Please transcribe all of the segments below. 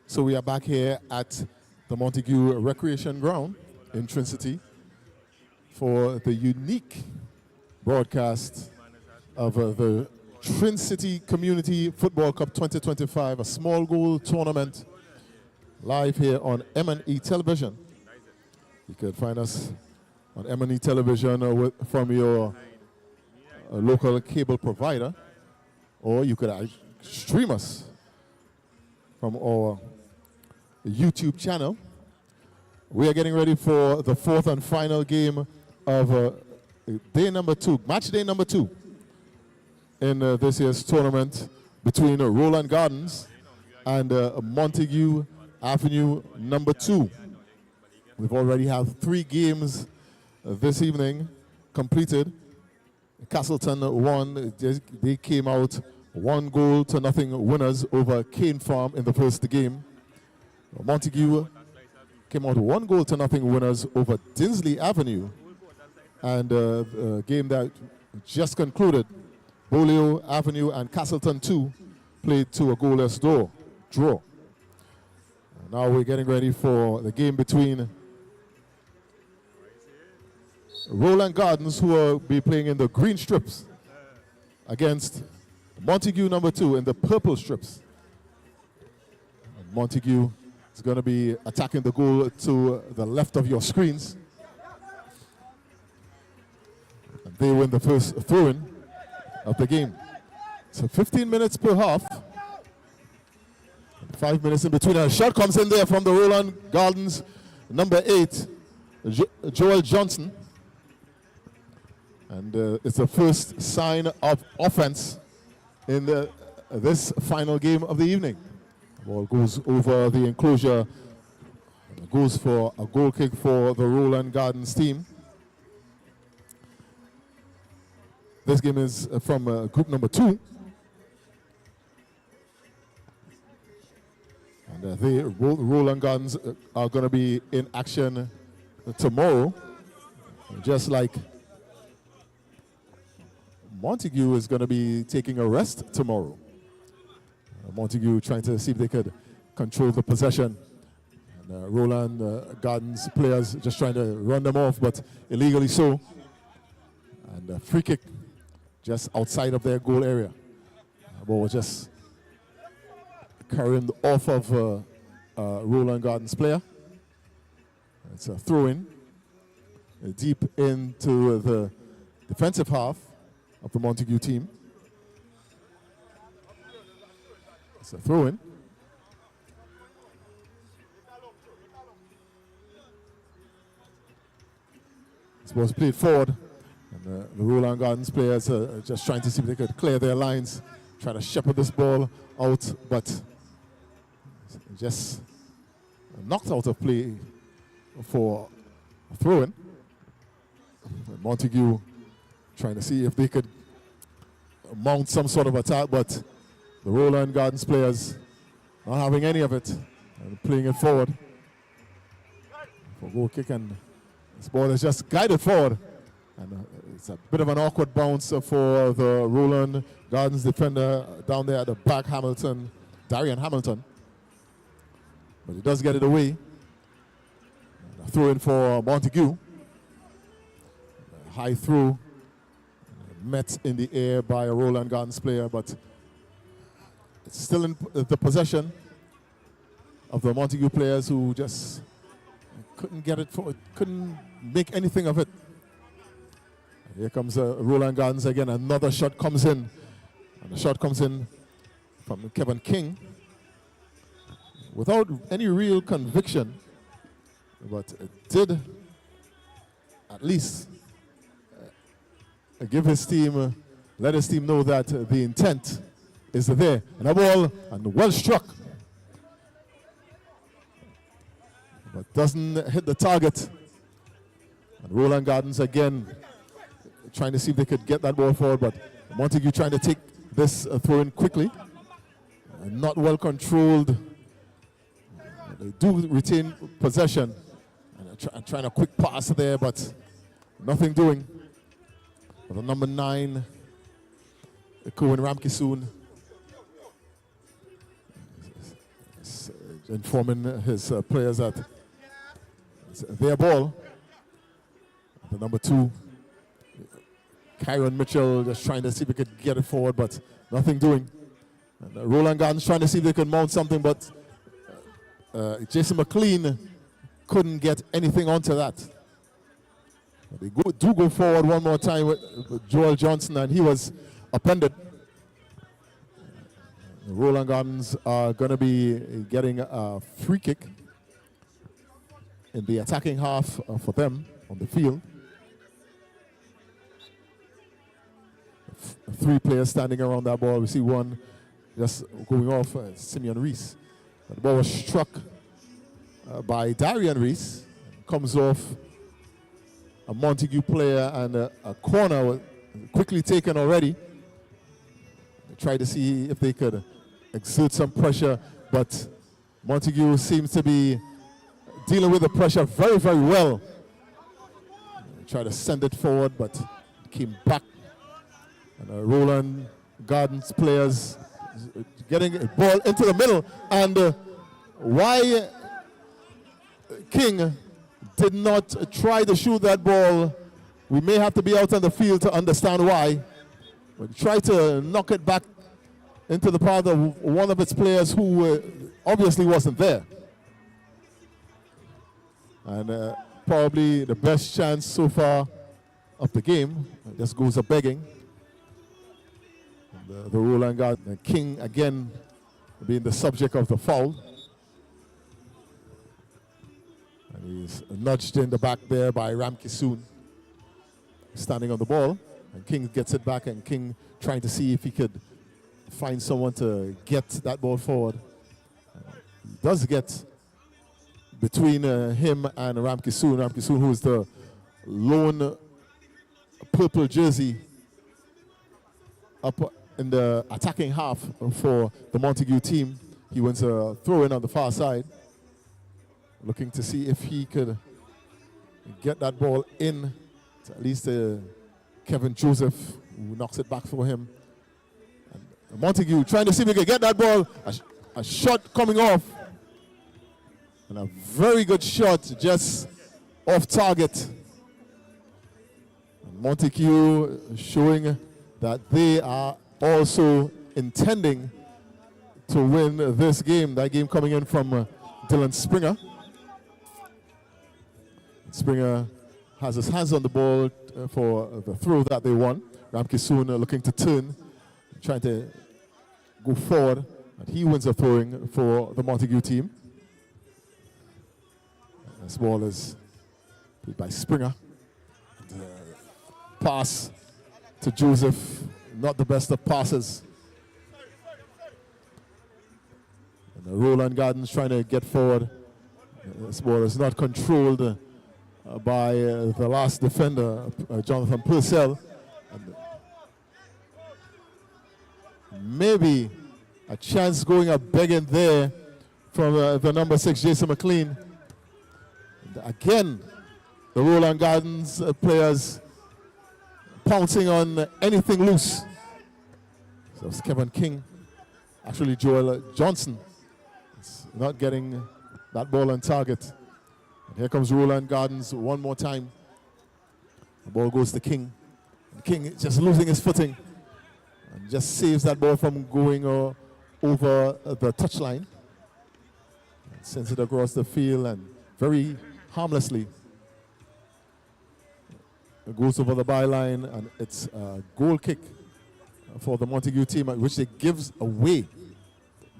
So we are back here at the Montague Recreation Ground in Trincity for the unique broadcast of the Trincity Community Football Cup 2025, a small goal tournament, live here on M&E Television. You can find us on M&E Television from your local cable provider, or you could stream us from our YouTube channel. We are getting ready for the fourth and final game of day number 2, match day number 2 in this year's tournament between ROWLAND Gardens and Montague Avenue number 2. We've already had 3 games this evening completed. Castleton won. They came out 1-0 winners over Cane Farm in the first game. Montague came out 1-0 winners over Dinsley Avenue. And a game that just concluded, Bolio Avenue and Castleton 2 played to a goalless draw. Now we're getting ready for the game between ROWLAND Gardens, who will be playing in the green strips, against Montague number 2 in the purple strips. And Montague is going to be attacking the goal to the left of your screens. And they win the first throw-in of the game. So 15 minutes per half. 5 minutes in between. A shot comes in there from the ROWLAND Gardens, number 8, Joel Johnson. And it's the first sign of offense in this final game of the evening. Ball goes over the enclosure, goes for a goal kick for the ROWLAND Gardens team. This game is from group number 2. And the ROWLAND Gardens are going to be in action tomorrow, just like Montague is going to be taking a rest tomorrow. Montague trying to see if they could control the possession. And ROWLAND Gardens players just trying to run them off, but illegally so. And a free kick just outside of their goal area. The ball was just carried off of ROWLAND Gardens player. It's a throw-in deep into the defensive half of the Montague team. It's a throw-in. This was played forward, and the ROWLAND Gardens players are just trying to see if they could clear their lines, try to shepherd this ball out, but just knocked out of play for a throw-in. Montague trying to see if they could mount some sort of attack, but the ROWLAND Gardens players not having any of it and playing it forward for goal kick, and this ball is just guided forward, and it's a bit of an awkward bounce for the ROWLAND Gardens defender down there at the back, Darian Hamilton, but he does get it away. A throw in for Montague. A high throw met in the air by a ROWLAND Gardens player, but it's still in the possession of the Montague players, who just couldn't get it forward, couldn't make anything of it. And here comes ROWLAND Gardens again. Another shot comes in, and the shot comes in from Kevin King without any real conviction, but it did at least give his team, let his team know that the intent is there. And a ball, and well struck, but doesn't hit the target. And ROWLAND Gardens again trying to see if they could get that ball forward, but Montague trying to take this throw in quickly. Not well controlled They do retain possession. And trying a quick pass there, but nothing doing. But the number 9, Cohen Ramkisoon, informing his players that it's their ball. The number 2, Kyron Mitchell, just trying to see if he could get it forward, but nothing doing. And Rowland Gardens trying to see if they could mount something, but Jason McLean couldn't get anything onto that. They do go forward one more time with Joel Johnson, and he was upended. The Rowland Gardens are going to be getting a free kick in the attacking half for them on the field. 3 players standing around that ball. We see one just going off, Simeon Reese. The ball was struck by Darian Reese. Comes off a Montague player, and a corner was quickly taken already. They tried to see if they could exert some pressure, but Montague seems to be dealing with the pressure very, very well. They tried to send it forward, but came back. And Rowland Gardens players getting a ball into the middle, and why King did not try to shoot that ball, we may have to be out on the field to understand why. But try to knock it back into the path of one of its players who obviously wasn't there. And probably the best chance so far of the game. Just goes a begging. The Rowland Garden, King again being the subject of the foul. And he's nudged in the back there by Ramkisoon, standing on the ball. And King gets it back, and King trying to see if he could find someone to get that ball forward. He does get between him and Ramkisoon. Ramkisoon, who is the lone purple jersey up in the attacking half for the Montague team. He wins a throw-in on the far side, looking to see if he could get that ball in to at least Kevin Joseph, who knocks it back for him. And Montague trying to see if he could get that ball. A shot coming off. And a very good shot, just off target. And Montague showing that they are also intending to win this game. That game coming in from Dylan Springer. Springer has his hands on the ball for the throw that they won. Ramkisoon looking to turn, trying to go forward, and he wins a throwing for the Montague team. This ball is played by Springer. Pass to Joseph, not the best of passes. And the Rowland Gardens trying to get forward. This ball is not controlled by the last defender, Jonathan Purcell. And maybe a chance going up begging there from the number 6, Jason McLean. And again, the Rowland Gardens players pouncing on anything loose. So it's Kevin King, actually Joel Johnson, is not getting that ball on target. And here comes Rowland Gardens one more time. The ball goes to King. And King just losing his footing and just saves that ball from going over the touchline. Sends it across the field and very harmlessly it goes over the byline, and it's a goal kick for the Montague team, which they gives away.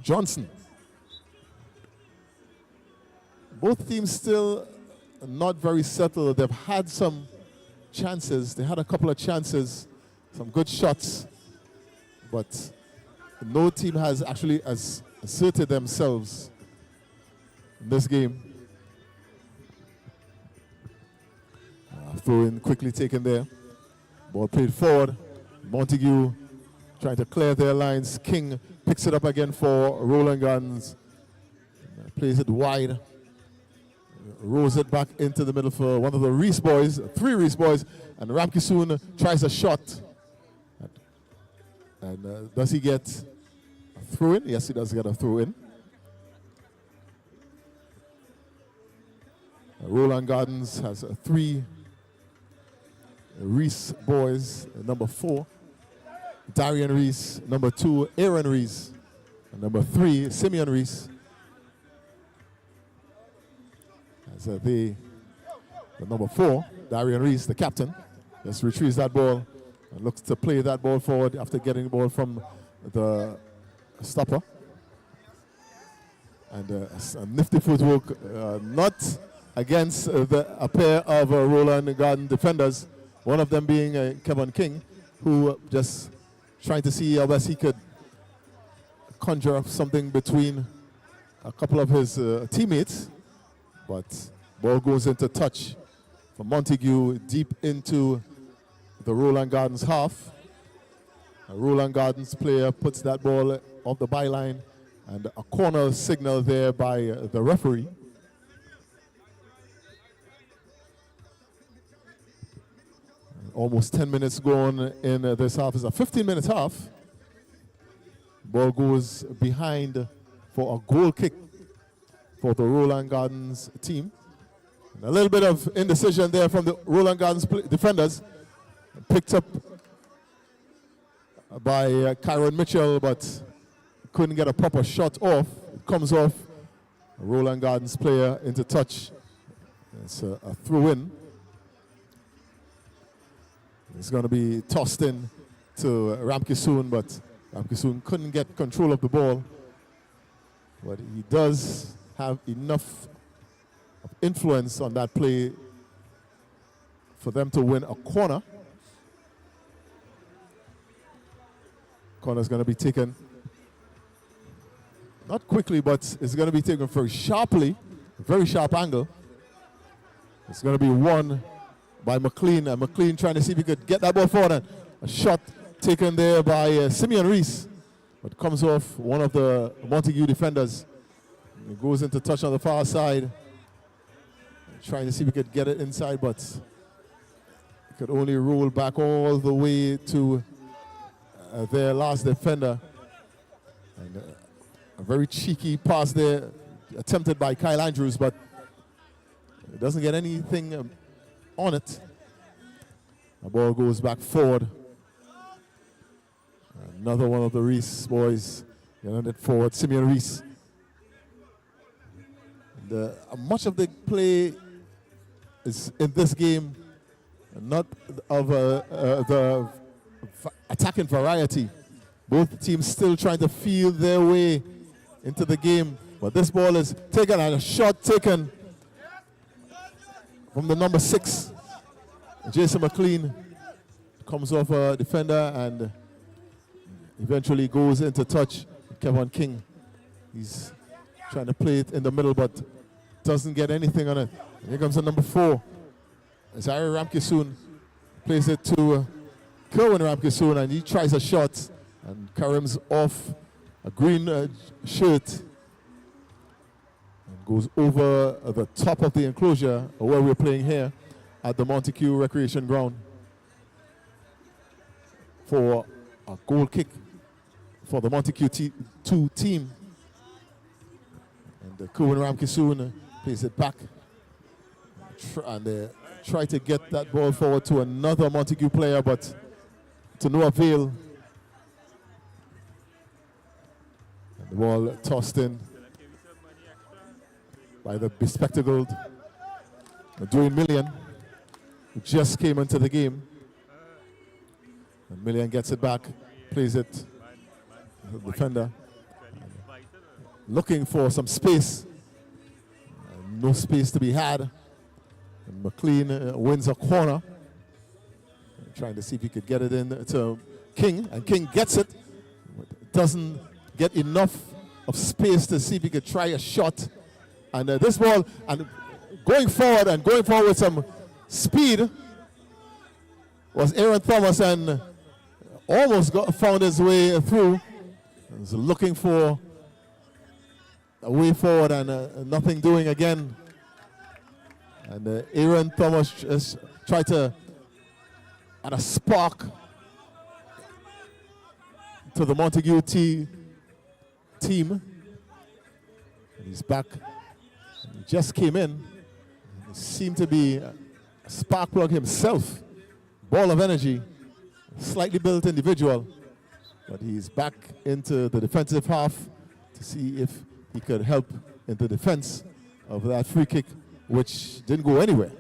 Johnson. Both teams still not very settled. They've had some chances. They had a couple of chances, some good shots, but no team has actually asserted themselves in this game. Throw in quickly taken there. Ball played forward. Montague trying to clear their lines. King picks it up again for Rowland Gardens. plays it wide, rolls it back into the middle for one of the Reese boys, 3 Reese boys, and Ramkisoon tries a shot. And does he get a throw in? Yes, he does get a throw in. Rowland Gardens has 3 Reese boys, number 4, Darian Reese, number 2, Aaron Reese, and number 3, Simeon Reese. As the number 4, Darian Reese, the captain, just retrieves that ball and looks to play that ball forward after getting the ball from the stopper. And a nifty footwork, not against a pair of Rowland Garden defenders, one of them being Kevin King, who just trying to see how best he could conjure up something between a couple of his teammates. But ball goes into touch for Montague deep into the Rowland Gardens half. A Rowland Gardens player puts that ball off the byline, and a corner signal there by the referee. Almost 10 minutes gone in this half. It's a 15-minute half. Ball goes behind for a goal kick for the Rowland Gardens team. And a little bit of indecision there from the Rowland Gardens defenders. Picked up by Kyron Mitchell, but couldn't get a proper shot off. It comes off. A Rowland Gardens player into touch. It's a throw-in. It's going to be tossed in to Ramkisoon, but Ramkisoon couldn't get control of the ball. But he does have enough of influence on that play for them to win a corner. Corner's going to be taken, not quickly, but it's going to be taken very sharply, a very sharp angle. It's going to be won by McLean, and McLean trying to see if he could get that ball forward. And a shot taken there by Simeon Reese, but comes off one of the Montague defenders. It goes into touch on the far side, trying to see if he could get it inside, but he could only roll back all the way to their last defender. And a very cheeky pass there, attempted by Kyle Andrews, but it doesn't get anything on it. The ball goes back forward. Another one of the Reese boys getting it forward, Simeon Reese. And, much of the play is in this game not of the attacking variety. Both teams still trying to feel their way into the game, but this ball is taken and a shot taken from the number 6, Jason McLean, comes off a defender and eventually goes into touch with Kevin King. He's trying to play it in the middle, but doesn't get anything on it. And here comes the number 4. Zari Ramkisoon plays it to Kerwin Ramkisoon, and he tries a shot, and Karim's off a green shirt. Goes over the top of the enclosure where we're playing here at the Montague Recreation Ground for a goal kick for the Montague 2 team. And Kerwin Ramkisoon plays it back and try to get that ball forward to another Montague player, but to no avail. And the ball tossed in by the bespectacled Dwayne Millian, who just came into the game. And Millian gets it back, plays it, the defender, looking for some space. No space to be had. And McLean wins a corner, trying to see if he could get it in to King, and King gets it. Doesn't get enough of space to see if he could try a shot. And this ball, and going forward with some speed, was Aaron Thomas, and almost found his way through. He was looking for a way forward and nothing doing again. And Aaron Thomas just tried to add a spark to the Montague team. And he's back. He just came in. He seemed to be a spark plug himself. Ball of energy. Slightly built individual. But he's back into the defensive half to see if he could help in the defense of that free kick, which didn't go anywhere.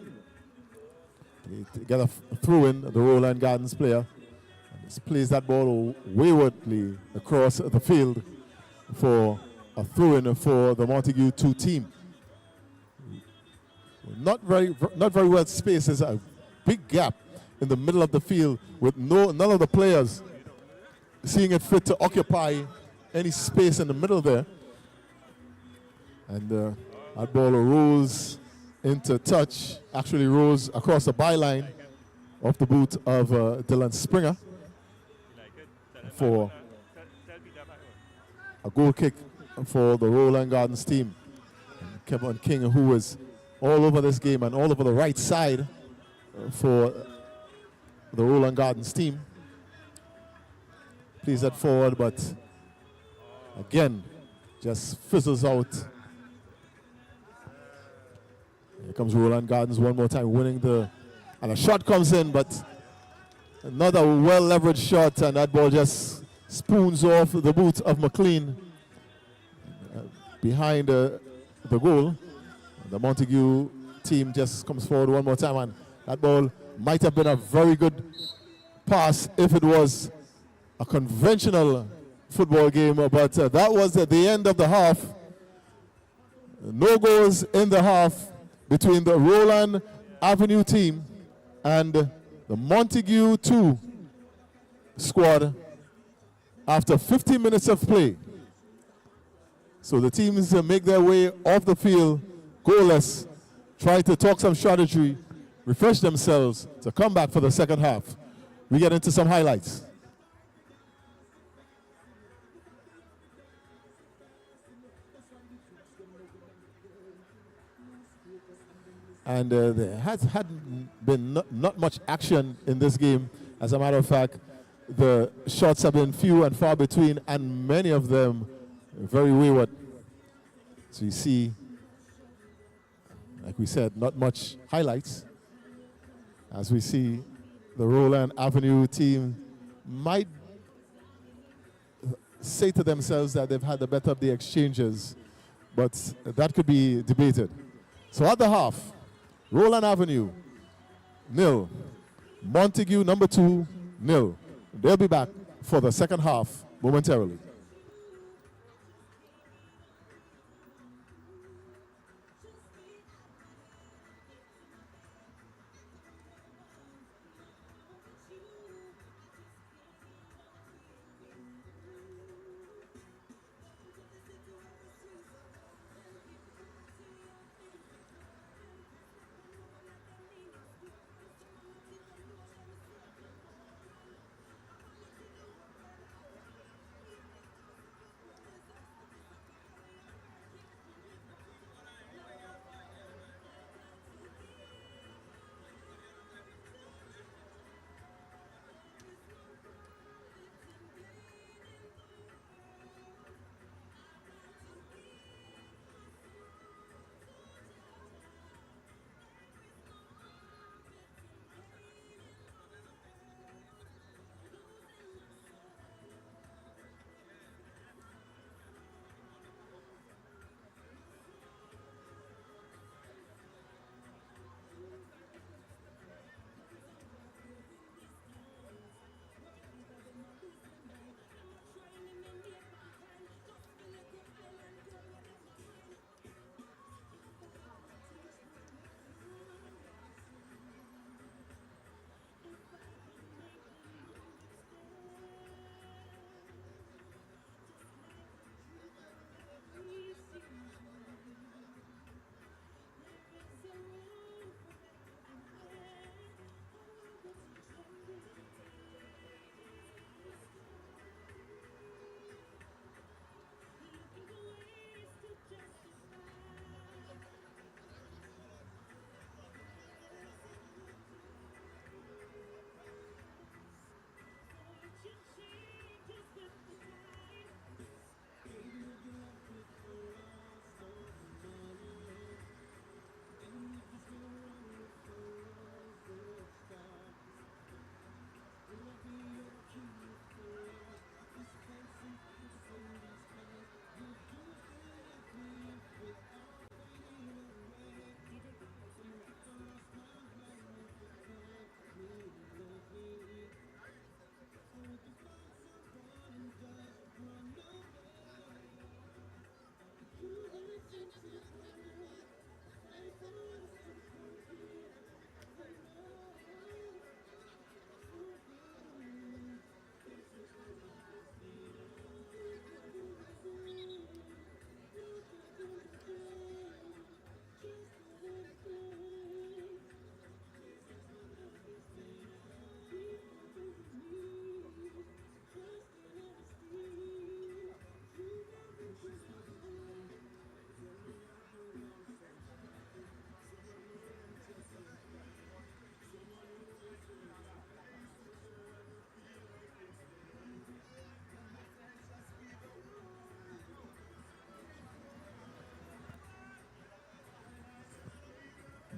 He got a throw in, the Rowland Gardens player. And plays that ball waywardly across the field for a throw-in for the Montague 2 team. Not very well spaced. There's a big gap in the middle of the field with none of the players seeing it fit to occupy any space in the middle there. And that ball rolls into touch, actually rolls across the byline off the boot of Dylan Springer for a goal kick for the Rowland Gardens team. And Kevin King, who was all over this game and all over the right side for the Rowland Gardens team. Plays that forward, but again, just fizzles out. Here comes Rowland Gardens one more time, winning and a shot comes in, but another well-leveraged shot, and that ball just spoons off the boot of McLean behind the goal. The Montague team just comes forward one more time, and that ball might have been a very good pass if it was a conventional football game, but that was at the end of the half. No goals in the half between the Rowland Avenue team and the Montague 2 squad after 50 minutes of play. So the teams make their way off the field goalless, try to talk some strategy, refresh themselves to come back for the second half. We get into some highlights. And there hadn't been not much action in this game. As a matter of fact, the shots have been few and far between, and many of them very wayward. So you see, like we said, not much highlights. As we see, the Rowland Avenue team might say to themselves that they've had the better of the exchanges, but that could be debated. So at the half, Rowland Avenue, 0. Montague, number 2, 0. They'll be back for the second half momentarily.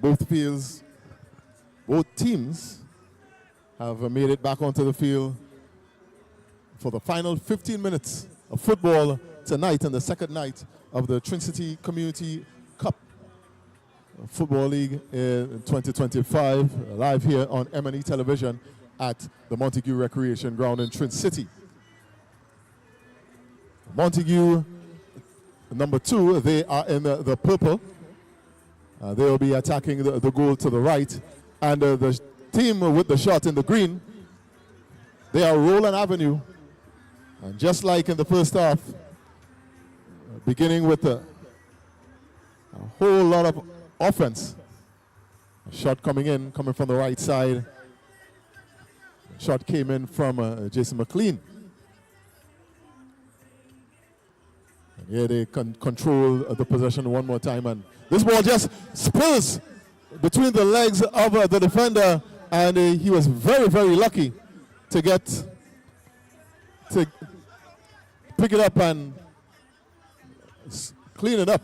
both teams have made it back onto the field for the final 15 minutes of football tonight and the second night of the Trincity Community Cup Football League in 2025, live here on M&E Television at the Montague Recreation Ground in Trincity. Montague, number 2, they are in the purple. They will be attacking the goal to the right. And the team with the shot in the green, they are Rowland Avenue. And just like in the first half, beginning with a whole lot of offense. A shot coming from the right side. A shot came in from Jason McLean. And here they control the possession one more time. And this ball just spills between the legs of the defender. And he was very, very lucky to pick it up and clean it up.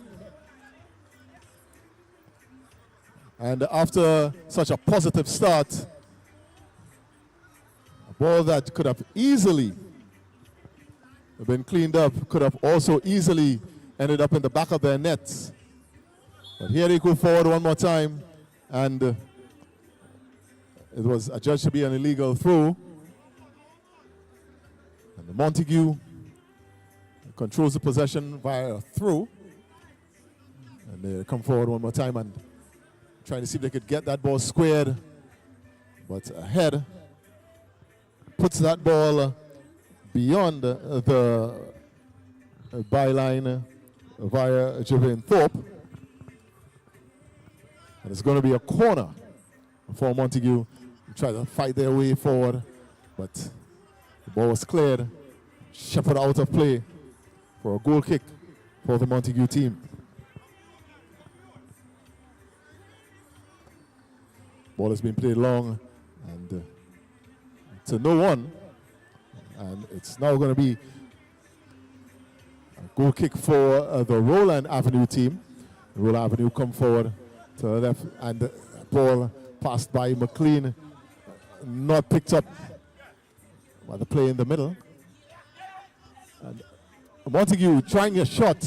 And after such a positive start, a ball that could have easily been cleaned up could have also easily ended up in the back of their nets. But here they go forward one more time, and it was adjudged to be an illegal throw. And the Montague controls the possession via a throw. And they come forward one more time and trying to see if they could get that ball squared. But ahead puts that ball beyond the byline via Javane Thorpe. And it's going to be a corner for Montague. Try to fight their way forward, but the ball was cleared. Shepherd out of play for a goal kick for the Montague team. Ball has been played long and to no one. And it's now going to be a goal kick for the Rowland Avenue team. Rowland Avenue come forward to the left, and the ball passed by McLean, not picked up by the play in the middle. And Montague trying a shot.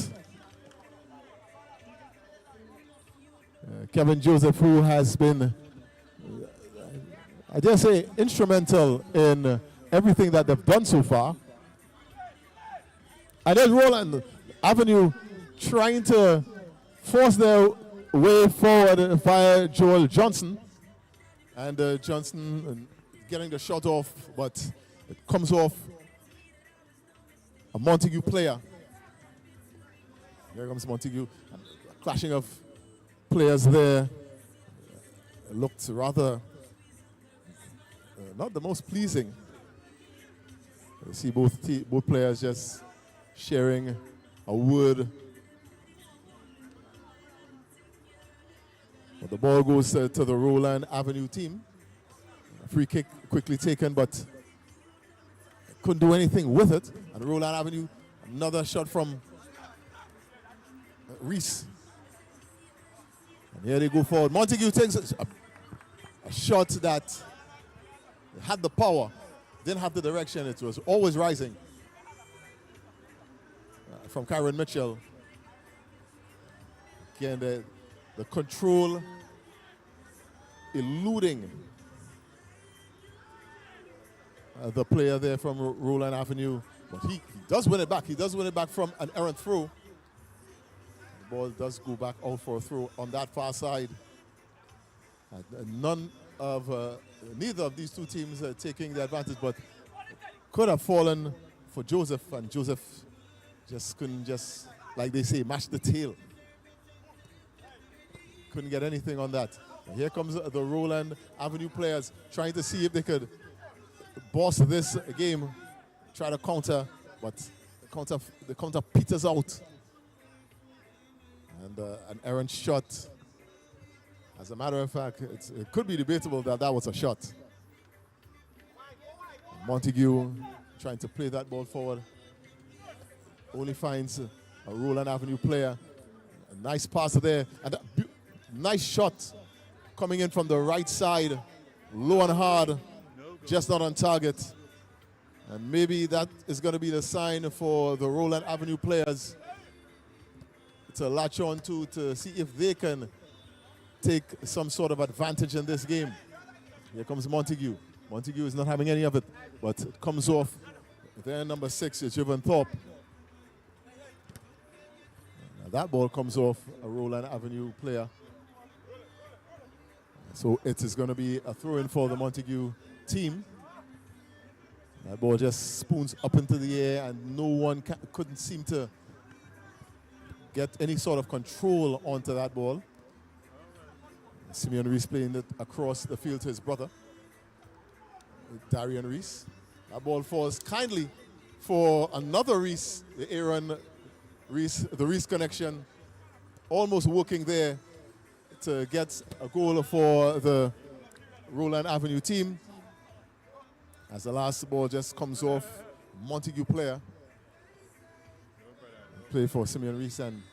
Kevin Joseph, who has been, I dare say, instrumental in everything that they've done so far. And then Rowland Avenue trying to force their way forward via Joel Johnson. And Johnson getting the shot off, but it comes off a Montague player. Here comes Montague. A clashing of players there. It looked rather not the most pleasing. You see both players just sharing a word. But the ball goes to the Rowland Avenue team. A free kick quickly taken, but couldn't do anything with it. And Rowland Avenue, another shot from Reese. And here they go forward. Montague takes a shot that had the power, didn't have the direction. It was always rising from Kyron Mitchell. Again, the control, eluding the player there from Rowland Avenue. But he does win it back. He does win it back from an errant throw. The ball does go back out for a throw on that far side. Neither of these two teams taking the advantage, but could have fallen for Joseph, and Joseph just couldn't, just like they say, mash the tail. Couldn't get anything on that. And here comes the Rowland Avenue players trying to see if they could boss this game, try to counter, but the counter peters out. And an errant shot. As a matter of fact, it could be debatable that that was a shot. Montague trying to play that ball forward. Only finds a Rowland Avenue player. A nice pass there. And a nice shot coming in from the right side, low and hard, just not on target. And maybe that is going to be the sign for the Rowland Avenue players to latch on to see if they can take some sort of advantage in this game. Here comes Montague. Montague is not having any of it, but it comes off. There, number 6 is Jivan Thorpe. Now that ball comes off a Rowland Avenue player. So it is going to be a throw-in for the Montague team. That ball just spoons up into the air, and no one couldn't seem to get any sort of control onto that ball. Simeon Reese playing it across the field to his brother, Darian Reese. That ball falls kindly for another Reese, the Aaron Reese, the Reese connection, almost working there to get a goal for the Rowland Avenue team. As the last ball just comes off, Montague player. Play for Simeon Reese, and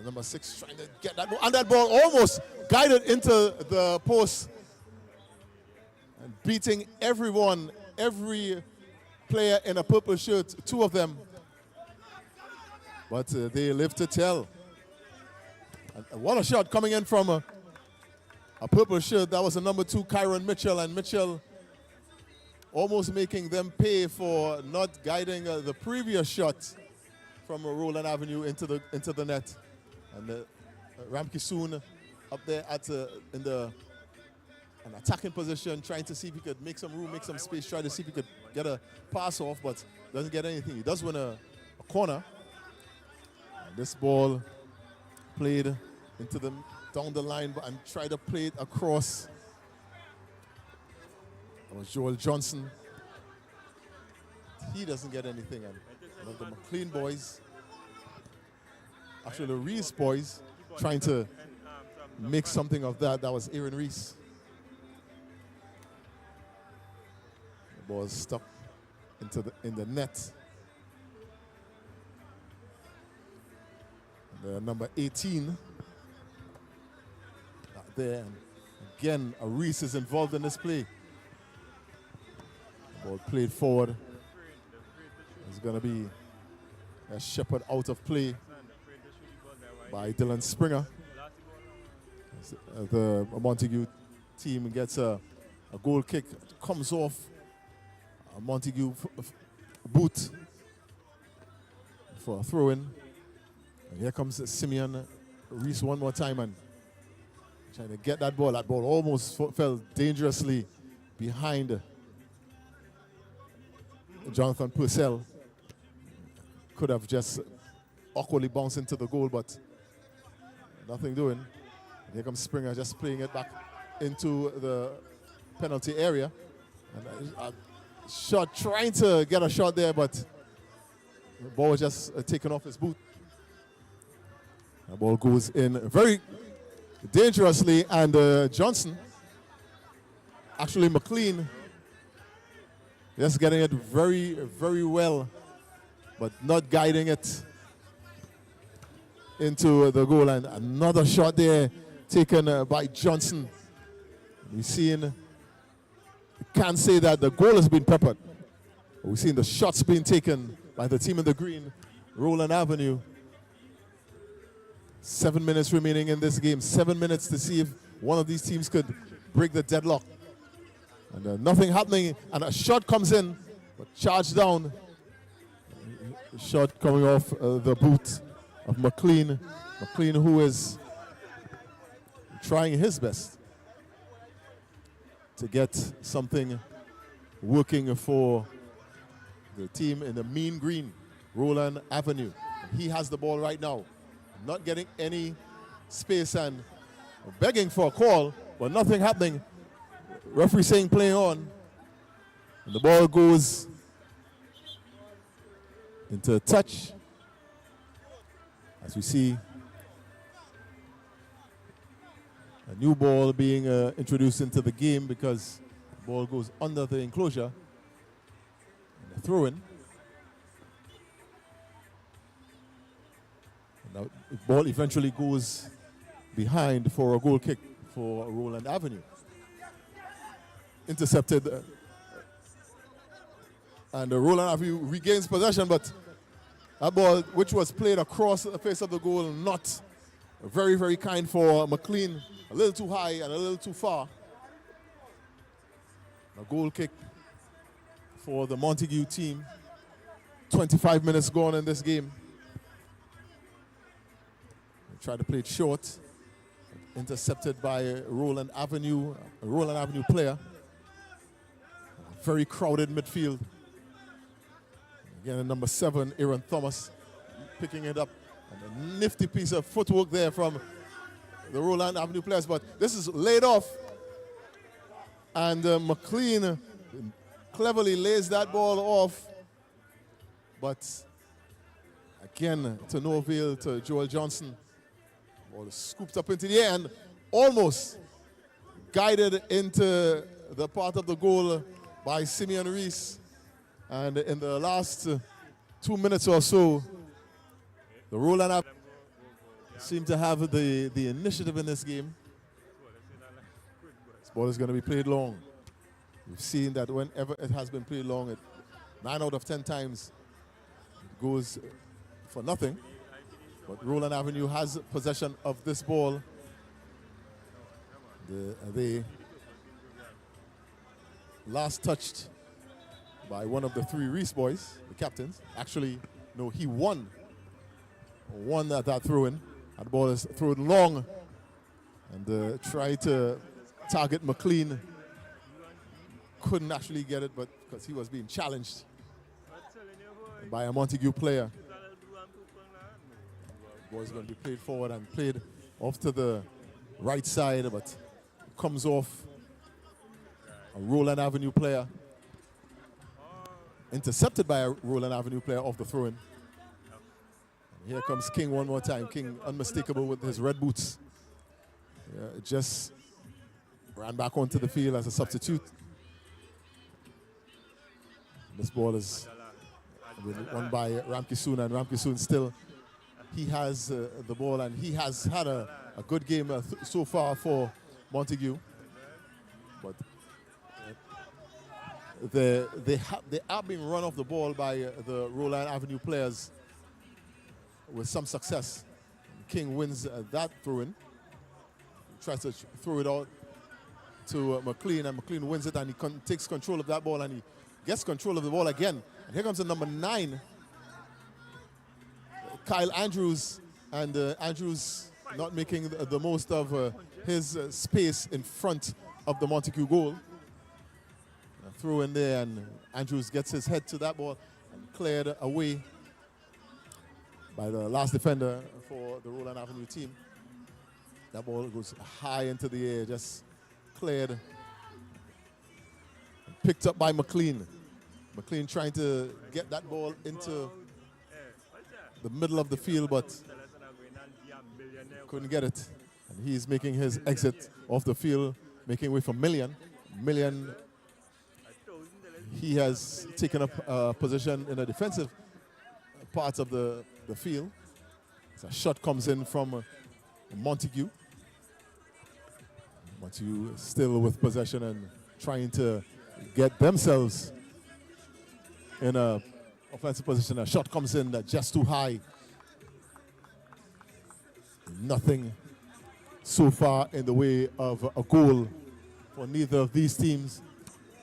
number 6 trying to get that ball. And that ball almost guided into the post. And beating everyone, every player in a purple shirt, 2 of them. But they live to tell. And what a shot coming in from a purple shirt. That was a number 2, Kyron Mitchell. And Mitchell almost making them pay for not guiding the previous shot from Rowland Avenue into the net. And Ramke Soon up there at in an attacking position, trying to see if he could make some room, make some space, try to see if he could get a pass off, but doesn't get anything. He does win a corner. And this ball played into the down the line and tried to play it across. That was Joel Johnson. He doesn't get anything. And one of the McLean boys, actually the Reese boys, trying to make something of that. That was Aaron Reese. The ball is stuck in the net. And number 18 there. And again, a Reese is involved in this play. The ball played forward. It's going to be a shepherd out of play by Dylan Springer. The Montague team gets a goal kick. It comes off a Montague boot for a throw-in. And here comes Simeon Reese one more time and trying to get that ball. That ball almost fell dangerously behind Jonathan Purcell. Could have just awkwardly bounced into the goal, but nothing doing. And here comes Springer just playing it back into the penalty area. And a shot, trying to get a shot there, but the ball was just taken off his boot. The ball goes in very dangerously, and Johnson, actually McLean, just getting it very, very well, but not guiding it into the goal. And another shot there taken by Johnson. We've seen, can't say that the goal has been peppered. We've seen the shots being taken by the team in the green, Rowland Avenue. 7 minutes remaining in this game. 7 minutes to see if one of these teams could break the deadlock. And nothing happening, and a shot comes in, but charged down. A shot coming off the boot of McLean. McLean, who is trying his best to get something working for the team in the mean green, Rowland Avenue. He has the ball right now, not getting any space and begging for a call, but nothing happening. Referee saying play on. And the ball goes into a touch. As we see a new ball being introduced into the game because the ball goes under the enclosure. And a throw-in. Now the ball eventually goes behind for a goal kick for Rowland Avenue. Intercepted, and Rowland Avenue regains possession, but that ball, which was played across the face of the goal, not very, very kind for McLean. A little too high and a little too far. A goal kick for the Montague team. 25 minutes gone in this game. They tried to play it short. Intercepted by a Rowland Avenue player. Very crowded midfield. Again, number 7, Aaron Thomas, picking it up. And a nifty piece of footwork there from the Rowland Avenue players. But this is laid off. And McLean cleverly lays that ball off. But again, to no avail to Joel Johnson. Ball is scooped up into the air and almost guided into the part of the goal by Simeon Reese. And in the last 2 minutes or so, the Rowland Avenue seem to have the initiative in this game. This ball is going to be played long. We've seen that whenever it has been played long, 9 out of 10 times it goes for nothing. But Rowland Avenue has possession of this ball. They last touched by one of the 3 Reese boys, the captains. Actually, no, he won that throw-in. And the ball is thrown long and tried to target McLean. Couldn't actually get it, but because he was being challenged by a Montague player. The ball is going to be played forward and played off to the right side, but comes off a Rowland Avenue player. Intercepted by a Rowland Avenue player off the throw-in. Here comes King one more time. King unmistakable with his red boots. Just ran back onto the field as a substitute. This ball is won by Ramkisoon, and Ramkisoon still, he has the ball, and he has had a good game so far for Montague. But they are being run off the ball by the Rowland Avenue players with some success. King wins that throw-in. Tries to throw it out to McLean, and McLean wins it, and he takes control of that ball, and he gets control of the ball again. And here comes the number 9, Kyle Andrews, and Andrews not making the most of his space in front of the Montague goal. Throw in there, and Andrews gets his head to that ball and cleared away by the last defender for the Rowland Avenue team. That ball goes high into the air, just cleared. Picked up by McLean. McLean trying to get that ball into the middle of the field, but couldn't get it. And he's making his exit off the field, making way for Million. Million, he has taken up a position in a defensive part of the field. So a shot comes in from Montague. Montague still with possession and trying to get themselves in a offensive position. A shot comes in that's just too high. Nothing so far in the way of a goal for neither of these teams.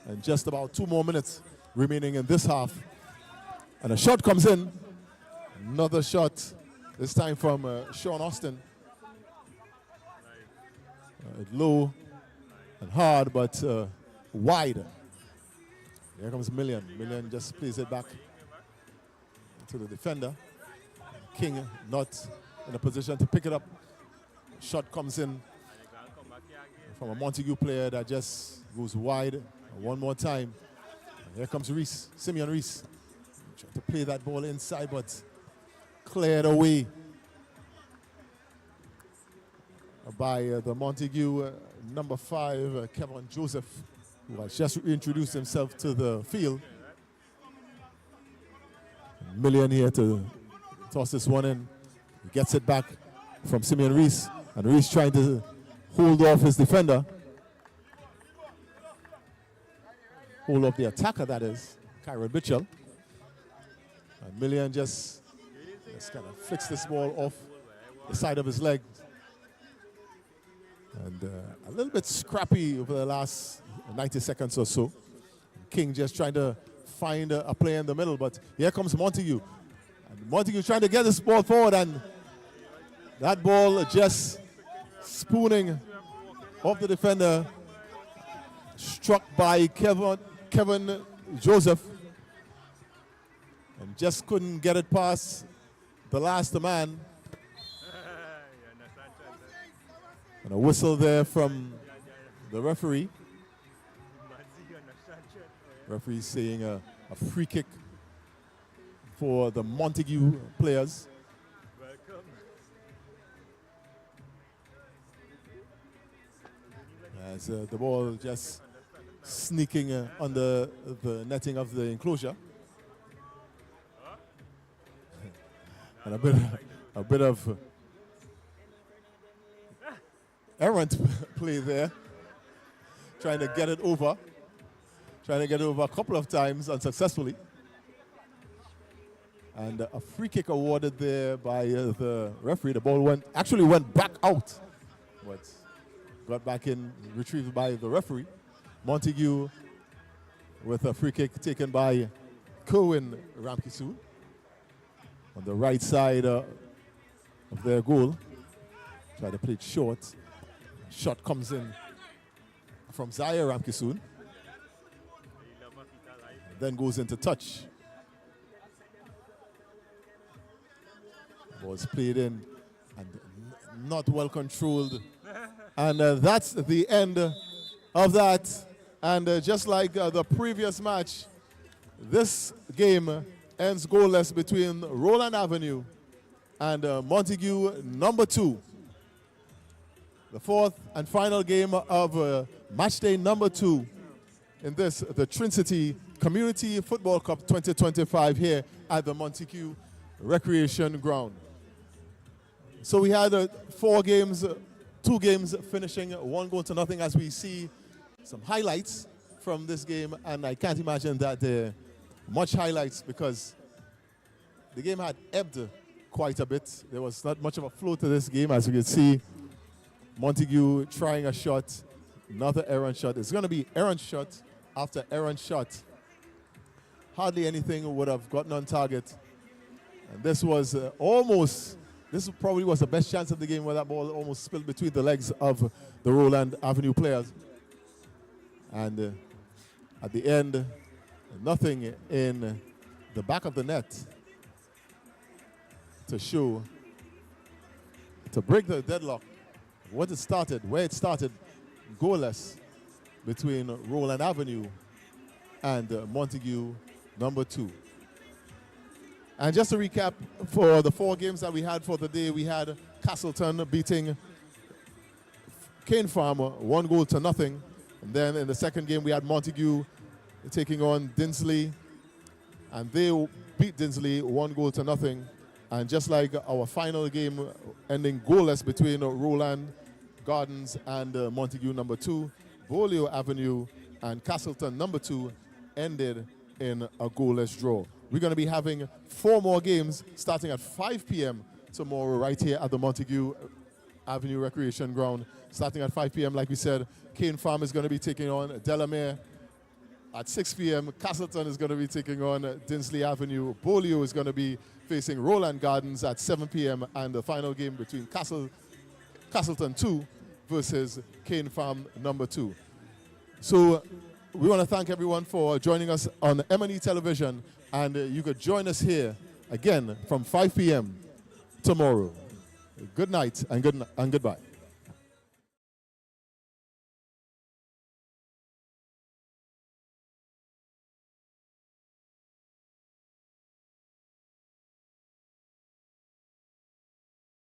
And just about 2 more minutes remaining in this half. And a shot comes in. Another shot, this time from Sean Austin. Low and hard, but wide. Here comes Million. Million just plays it back to the defender. King not in a position to pick it up. Shot comes in from a Montague player that just goes wide. One more time. And here comes Reese, Simeon Reese. Trying to play that ball inside, but cleared away by the Montague number 5, Kevin Joseph, who has just introduced himself to the field. Million here to toss this one in. He gets it back from Simeon Reese, and Reese trying to hold off his defender. Hold off the attacker, that is, Kyron Mitchell. And Millian just kind of flicks this ball off the side of his leg. And a little bit scrappy over the last 90 seconds or so. King just trying to find a player in the middle, but here comes Montague. And Montague trying to get this ball forward, and that ball just spooning off the defender, struck by Kevin Joseph, and just couldn't get it past the last man. And a whistle there from the referee. Referee saying a free kick for the Montague players. As the ball just sneaking under the netting of the enclosure. And a bit of errant play there. Trying to get it over a couple of times unsuccessfully. And a free kick awarded there by the referee. The ball actually went back out, but got back in, retrieved by the referee. Montague with a free kick taken by Kerwin Ramkisoon on the right side of their goal. Try to play it short. Shot comes in from Zaire Ramkisoon. Then goes into touch. Ball's played in and not well controlled. And that's the end of that. And just like the previous match, this game ends goalless between Rowland Avenue and Montague number 2. The fourth and final game of match day number 2 in the Trincity Community Football Cup 2025 here at the Montague Recreation Ground. So we had 4 games, 2 games finishing 1-0 as we see some highlights from this game, and I can't imagine that there are much highlights because the game had ebbed quite a bit. There was not much of a flow to this game, as you can see. Montague trying a shot, another errant shot. It's going to be errant shot after errant shot. Hardly anything would have gotten on target. And this was this probably was the best chance of the game, where that ball almost spilled between the legs of the Rowland Avenue players. And at the end, nothing in the back of the net to break the deadlock. Where it started, goalless between Rowland Avenue and Montague number 2. And just to recap, for the 4 games that we had for the day, we had Castleton beating Cane Farm 1-0. And then in the second game, we had Montague taking on Dinsley, and they beat Dinsley 1-0. And just like our final game ending goalless between Rowland Gardens and Montague number 2, Beaulieu Avenue and Castleton number 2 ended in a goalless draw. We're going to be having 4 more games starting at 5 p.m. tomorrow right here at the Montague Avenue Recreation Ground. Starting at 5 p.m., like we said, Cane Farm is going to be taking on Delamere. At 6 p.m., Castleton is going to be taking on Dinsley Avenue. Beaulieu is going to be facing Rowland Gardens at 7 p.m. and the final game between Castleton 2 versus Cane Farm number 2. So we want to thank everyone for joining us on M&E Television, and you could join us here again from 5 p.m. tomorrow. Good night and goodbye.